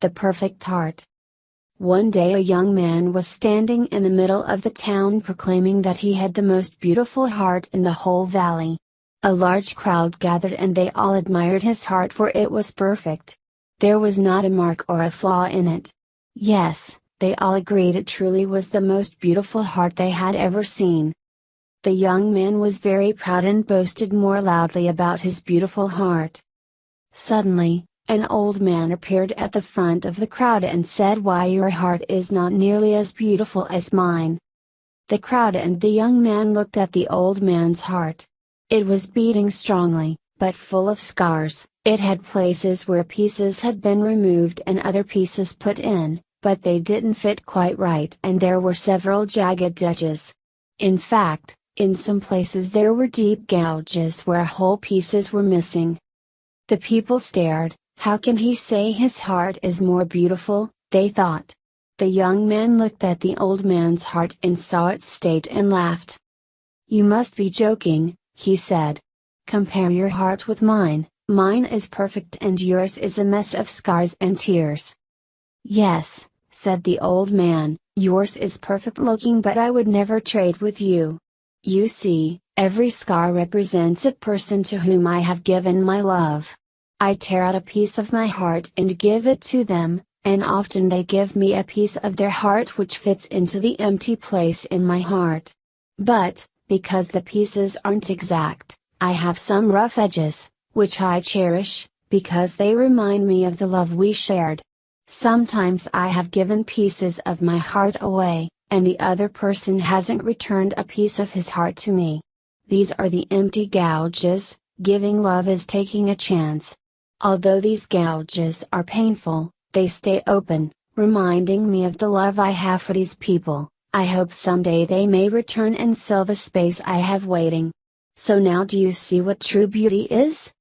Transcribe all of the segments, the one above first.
The perfect heart. One day a young man was standing in the middle of the town proclaiming that he had the most beautiful heart in the whole valley. A large crowd gathered and they all admired his heart for it was perfect. There was not a mark or a flaw in it. Yes, they all agreed it truly was the most beautiful heart they had ever seen. The young man was very proud and boasted more loudly about his beautiful heart. Suddenly, an old man appeared at the front of the crowd and said, "Why, your heart is not nearly as beautiful as mine." The crowd and the young man looked at the old man's heart. It was beating strongly, but full of scars. It had places where pieces had been removed and other pieces put in, but they didn't fit quite right and there were several jagged edges. In fact, in some places there were deep gouges where whole pieces were missing. The people stared. How can he say his heart is more beautiful, they thought. The young man looked at the old man's heart and saw its state and laughed. "You must be joking," he said. "Compare your heart with mine, mine is perfect and yours is a mess of scars and tears." "Yes," said the old man, "yours is perfect looking, but I would never trade with you. You see, every scar represents a person to whom I have given my love. I tear out a piece of my heart and give it to them, and often they give me a piece of their heart which fits into the empty place in my heart. But, because the pieces aren't exact, I have some rough edges, which I cherish, because they remind me of the love we shared. Sometimes I have given pieces of my heart away, and the other person hasn't returned a piece of his heart to me. These are the empty gouges. Giving love is taking a chance. Although these gouges are painful, they stay open, reminding me of the love I have for these people. I hope someday they may return and fill the space I have waiting. So now do you see what true beauty is?"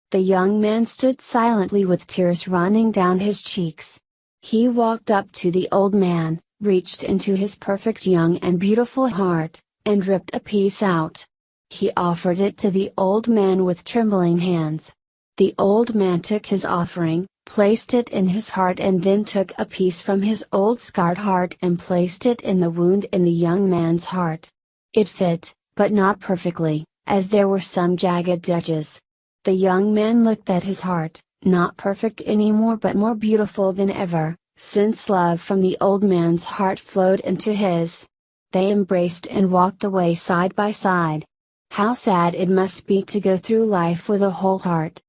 The young man stood silently with tears running down his cheeks. He walked up to the old man, reached into his perfect young and beautiful heart, and ripped a piece out. He offered it to the old man with trembling hands. The old man took his offering, placed it in his heart and then took a piece from his old scarred heart and placed it in the wound in the young man's heart. It fit, but not perfectly, as there were some jagged edges. The young man looked at his heart, not perfect anymore but more beautiful than ever, since love from the old man's heart flowed into his. They embraced and walked away side by side. How sad it must be to go through life with a whole heart.